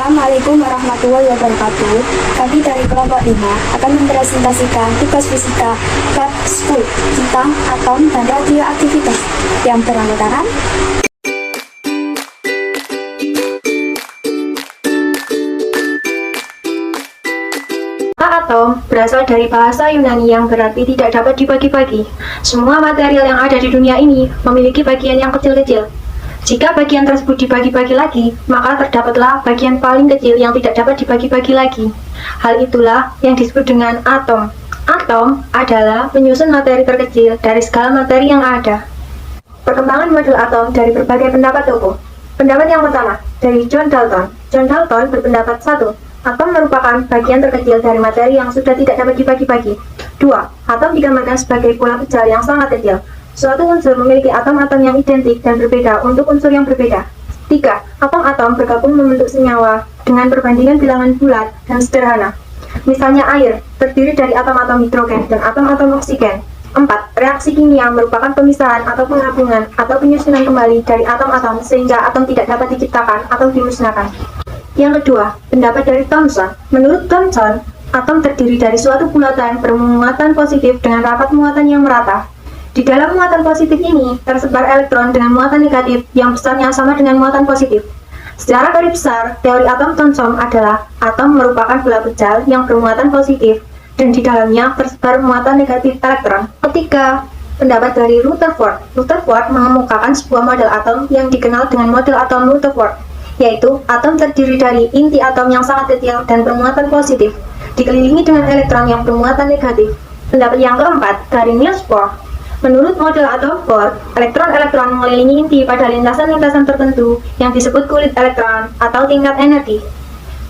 Assalamualaikum warahmatullahi wabarakatuh. Kami dari kelompok 5 akan mempresentasikan tugas fisika bab 10 tentang atom dan radioaktivitas yang beranggotakan atom berasal dari bahasa Yunani yang berarti tidak dapat dibagi-bagi. Semua material yang ada di dunia ini memiliki bagian yang kecil-kecil. Jika bagian tersebut dibagi-bagi lagi, maka terdapatlah bagian paling kecil yang tidak dapat dibagi-bagi lagi. Hal itulah yang disebut dengan atom. Atom adalah penyusun materi terkecil dari segala materi yang ada. Perkembangan model atom dari berbagai pendapat tokoh. Pendapat yang pertama, dari John Dalton. John Dalton berpendapat 1. Atom merupakan bagian terkecil dari materi yang sudah tidak dapat dibagi-bagi. 2. Atom digambarkan sebagai bola kecil yang sangat kecil. Suatu unsur memiliki atom-atom yang identik dan berbeda untuk unsur yang berbeda. 3. Atom-atom bergabung membentuk senyawa dengan perbandingan bilangan bulat dan sederhana. Misalnya air, terdiri dari atom-atom hidrogen dan atom-atom oksigen. 4. Reaksi kimia merupakan pemisahan atau penggabungan atau penyusunan kembali dari atom-atom sehingga atom tidak dapat diciptakan atau dimusnahkan. Yang kedua, pendapat dari Thomson. Menurut Thomson, atom terdiri dari suatu bulatan bermuatan positif dengan rapat muatan yang merata. Di dalam muatan positif ini, tersebar elektron dengan muatan negatif yang besarnya sama dengan muatan positif. Secara garis besar, teori atom Thomson adalah atom merupakan bola kecil yang bermuatan positif dan di dalamnya tersebar muatan negatif elektron. Ketiga, pendapat dari Rutherford. Rutherford mengemukakan sebuah model atom yang dikenal dengan model atom Rutherford, yaitu atom terdiri dari inti atom yang sangat kecil dan bermuatan positif, dikelilingi dengan elektron yang bermuatan negatif. Pendapat yang keempat dari Niels Bohr. Menurut model atom Bohr, elektron-elektron mengelilingi inti pada lintasan-lintasan tertentu yang disebut kulit elektron atau tingkat energi.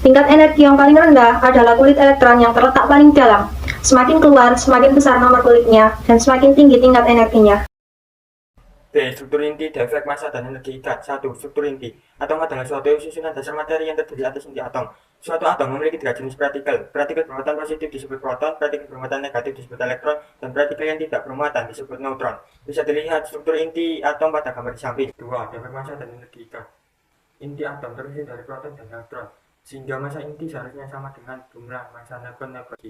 Tingkat energi yang paling rendah adalah kulit elektron yang terletak paling dalam. Semakin keluar, semakin besar nomor kulitnya, dan semakin tinggi tingkat energinya. B. Struktur inti, deflek, massa, dan energi ikat. 1. Struktur inti. Atom adalah suatu susunan dasar materi yang terdiri atas inti atom. Suatu atom memiliki 3 jenis partikel. Partikel bermuatan positif disebut proton, partikel bermuatan negatif disebut elektron, dan partikel yang tidak bermuatan disebut neutron. Bisa dilihat struktur inti atom pada gambar di samping. 2. Deflek, massa, dan energi ikat. Inti atom terdiri dari proton dan neutron, sehingga massa inti seharusnya sama dengan jumlah massa neutron-neutron.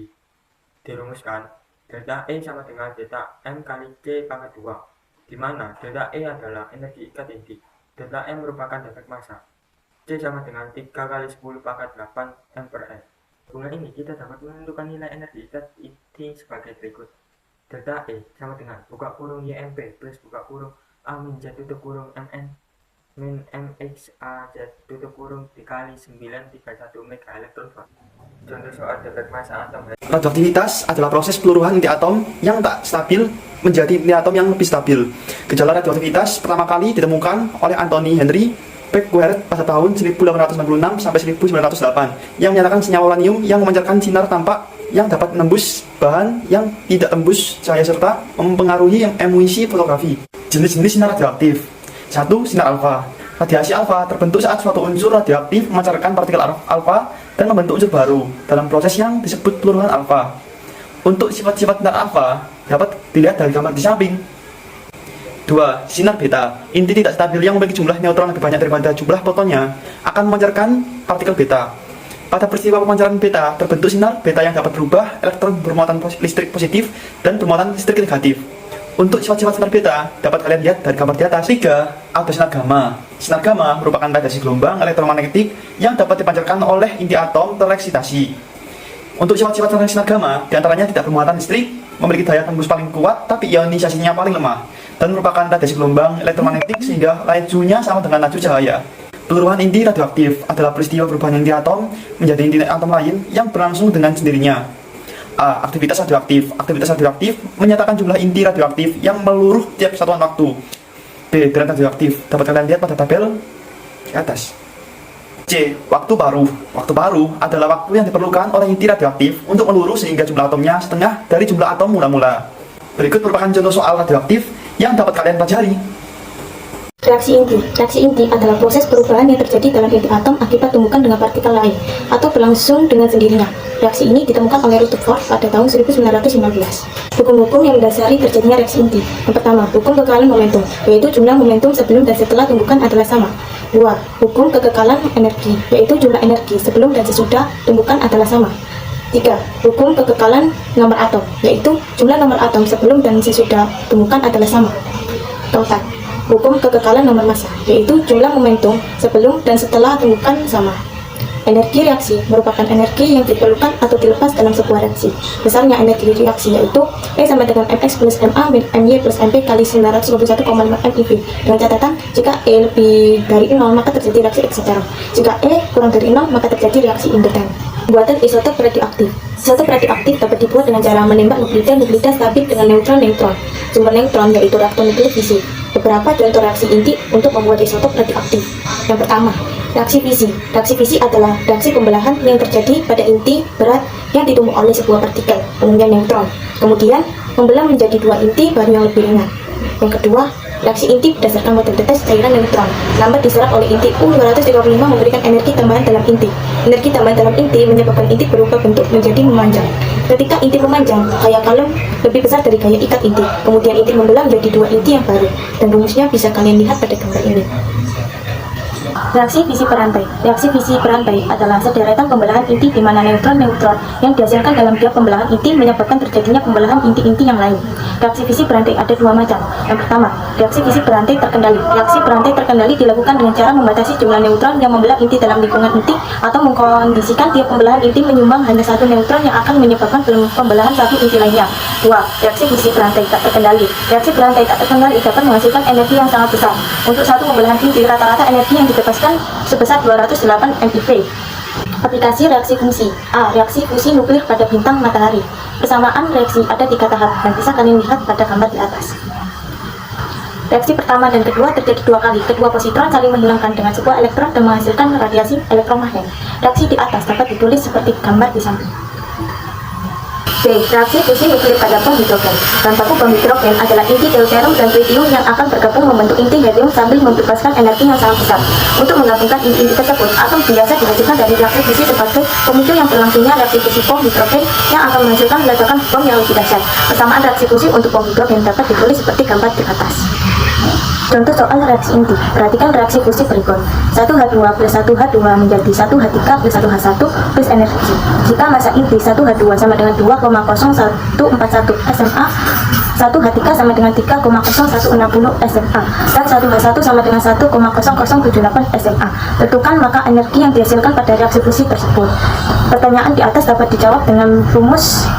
Dirumuskan, delta E sama dengan delta M kali C pangkat 2. di mana delta E adalah energi ikat inti, delta M merupakan deflek massa, C sama dengan 3 kali 10 pangkat 8 M per S. Dengan ini kita dapat menentukan nilai energi ikat inti sebagai berikut. Delta E sama dengan buka kurung YMP plus buka kurung A min Z tutup kurung MN min MX A Z tutup kurung dikali 931 mega elektron volt. Contoh soal deflek massa atom. Radioaktivitas adalah proses peluruhan inti atom yang tak stabil menjadi inti atom yang lebih stabil. Gejala radioaktivitas pertama kali ditemukan oleh Anthony Henry Becquerel pada tahun 1896 sampai 1908 yang menyatakan senyawa uranium yang memancarkan sinar tampak yang dapat menembus bahan yang tidak tembus cahaya serta mempengaruhi emisi fotografi. Jenis-jenis sinar radioaktif. 1. Sinar alfa. Radiasi alfa terbentuk saat suatu unsur radioaktif memancarkan partikel alfa dan membentuk unsur baru dalam proses yang disebut peluruhan alfa. Untuk sifat-sifat sinar alfa dapat dilihat dari gambar di samping. 2. Sinar beta. Inti tidak stabil yang memiliki jumlah neutron lebih banyak daripada jumlah protonnya akan memancarkan partikel beta. Pada peristiwa pemancaran beta terbentuk sinar beta yang dapat berubah elektron bermuatan listrik positif dan bermuatan listrik negatif. Untuk sifat-sifat sinar beta dapat kalian lihat dari gambar di atas. 3. Ada sinar gamma. Sinar gamma merupakan radiasi gelombang elektromagnetik yang dapat dipancarkan oleh inti atom tereksitasi. Untuk sifat-sifat sinar gamma diantaranya tidak bermuatan listrik, memiliki daya tembus paling kuat tapi ionisasinya paling lemah, dan merupakan radiasi gelombang elektromagnetik sehingga lajunya sama dengan laju cahaya. Peluruhan inti radioaktif adalah peristiwa perubahan inti atom menjadi inti atom lain yang berlangsung dengan sendirinya. A. Aktivitas radioaktif. Aktivitas radioaktif menyatakan jumlah inti radioaktif yang meluruh tiap satuan waktu. B. Berat radioaktif. Dapat kalian lihat pada tabel di atas. C. Waktu paruh. Waktu paruh adalah waktu yang diperlukan oleh inti radioaktif untuk meluruh sehingga jumlah atomnya setengah dari jumlah atom mula-mula. Berikut merupakan contoh soal radioaktif yang dapat kalian pelajari. Reaksi inti. Reaksi inti adalah proses perubahan yang terjadi dalam inti atom akibat tumbukan dengan partikel lain atau berlangsung dengan sendirinya. Reaksi ini ditemukan oleh Rutherford pada tahun 1915. Hukum-hukum yang mendasari terjadinya reaksi inti. Yang pertama, hukum kekekalan momentum, yaitu jumlah momentum sebelum dan setelah tumbukan adalah sama. 2. Hukum kekekalan energi, yaitu jumlah energi sebelum dan sesudah tumbukan adalah sama. 3. Hukum kekekalan nomor atom, yaitu jumlah nomor atom sebelum dan sesudah tumbukan adalah sama. 4. Hukum kekekalan nomor massa, yaitu jumlah momentum sebelum dan setelah tumbukan sama. Energi reaksi merupakan energi yang diperlukan atau dilepas dalam sebuah reaksi. Besarnya energi reaksi yaitu E sama dengan mx plus ma min my plus mp kali 921,5 MeV. Dengan catatan, jika E lebih dari 0 maka terjadi reaksi eksoterm. Jika E kurang dari 0 maka terjadi reaksi endoterm. Pembuatan isotop radioaktif. Isotop radioaktif dapat dibuat dengan cara menembak nuklida stabil dengan neutron. Sumber neutron yaitu reaktor nuklir fisi. Beberapa contoh reaksi inti untuk membuat isotop radioaktif. Yang pertama, reaksi fisi. Reaksi fisi adalah reaksi pembelahan yang terjadi pada inti berat yang ditumbuk oleh sebuah partikel, umumnya neutron. Kemudian, membelah menjadi dua inti baru yang lebih ringan. Yang kedua, reaksi inti berdasarkan model tetes cairan neutron. Lambat diserap oleh inti U-235 memberikan energi tambahan dalam inti. Energi tambahan dalam inti menyebabkan inti berubah bentuk menjadi memanjang. Ketika inti memanjang, gaya kalem lebih besar dari gaya ikat inti. Kemudian inti membelah menjadi dua inti yang baru. Dan rumusnya bisa kalian lihat pada gambar ini. Reaksi fisi perantai. Reaksi fisi perantai adalah sederetan pembelahan inti di mana neutron-neutron yang dihasilkan dalam tiap pembelahan inti menyebabkan terjadinya pembelahan inti-inti yang lain. Reaksi fisi perantai ada dua macam. Yang pertama, reaksi fisi perantai terkendali. Reaksi perantai terkendali dilakukan dengan cara membatasi jumlah neutron yang membelah inti dalam lingkungan inti atau mengkondisikan tiap pembelahan inti menyumbang hanya satu neutron yang akan menyebabkan pembelahan satu inti lainnya. 2. Reaksi fisi perantai tak terkendali. Reaksi perantai tak terkendali dapat menghasilkan energi yang sangat besar. Untuk satu pembelahan inti, rata-rata energi yang dibebaskan sebesar 208 MeV. Aplikasi reaksi fungsi. A. Reaksi fusi nuklir pada bintang matahari. Persamaan reaksi ada 3 tahap dan bisa kalian lihat pada gambar di atas. Reaksi pertama dan kedua terjadi 2 kali. Kedua positron saling menghilangkan dengan sebuah elektron dan menghasilkan radiasi elektromagnet. Reaksi di atas dapat ditulis seperti gambar di samping. B. Reaksi fusi nuklir pada bom hidrogen. Bahan baku bom hidrogen adalah inti deuterium dan tritium yang akan bergabung membentuk inti helium sambil membebaskan energi yang sangat besar. Untuk menggabungkan inti-inti tersebut, atom biasa dihasilkan dari reaksi fusi sebagai pemicu yang berlangsungnya reaksi fusi bom hidrogen yang akan menghasilkan ledakan bom yang lebih dahsyat. Persamaan reaksi fusi untuk bom hidrogen dapat ditulis seperti gambar di atas. Contoh soal reaksi inti. Perhatikan reaksi fusi berikut. 1H2 plus 1H2 menjadi 1H3 plus 1H1 plus energi. Jika massa inti 1H2 sama dengan 2,0141 SMA, 1H3 sama dengan 3,0160 SMA, dan 1H1 sama dengan 1,0078 SMA. Tentukan maka energi yang dihasilkan pada reaksi fusi tersebut. Pertanyaan di atas dapat dijawab dengan rumus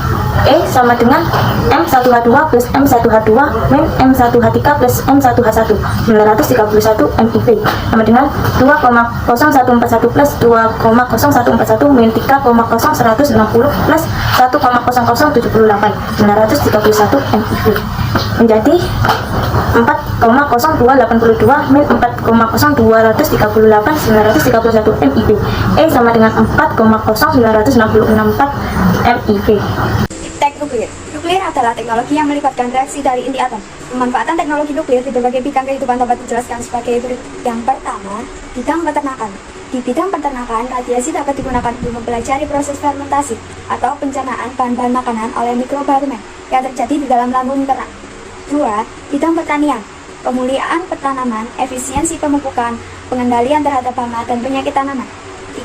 E sama dengan M1H2 plus M1H2 min M1H3 plus M1H1 931 MeV sama dengan 2,0141 plus 2,0141 min 3,0160 plus 1,0078 931 MeV menjadi 4,0282 min 4,0238 931 MeV. E sama dengan 4,0964 MeV. Teknik nuklir. Nuklir adalah teknologi yang melibatkan reaksi dari inti atom. Pemanfaatan teknologi nuklir di berbagai bidang kehidupan dapat dijelaskan sebagai berikut. Yang pertama, bidang peternakan. Di bidang peternakan, radiasi dapat digunakan untuk mempelajari proses fermentasi atau pencernaan bahan-bahan makanan oleh mikroba rumen yang terjadi di dalam lambung ternak. 2. Bidang pertanian. Pemulihan pertanaman, efisiensi pemupukan, pengendalian terhadap hama dan penyakit tanaman.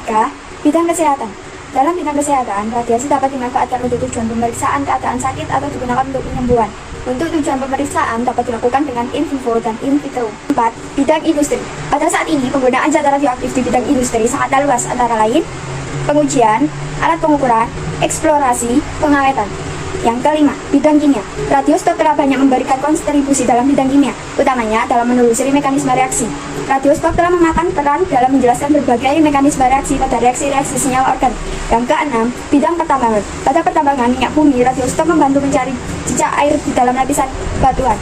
3. Bidang kesehatan. Dalam bidang kesehatan, radiasi dapat dimanfaatkan untuk tujuan pemeriksaan keadaan sakit atau digunakan untuk penyembuhan. Untuk tujuan pemeriksaan dapat dilakukan dengan in vivo dan in vitro. 4. Bidang industri. Pada saat ini, penggunaan zat radioaktif di bidang industri sangat luas, antara lain pengujian, alat pengukuran, eksplorasi, pengawetan. Yang kelima, bidang kimia. Radioskop telah banyak memberikan kontribusi dalam bidang kimia, utamanya dalam menelusuri mekanisme reaksi. Radioskop telah memakan peran dalam menjelaskan berbagai mekanisme reaksi pada reaksi-reaksi senyawa organik. Yang keenam, bidang pertambangan. Pada pertambangan minyak bumi, radioskop membantu mencari jejak air di dalam lapisan batuan.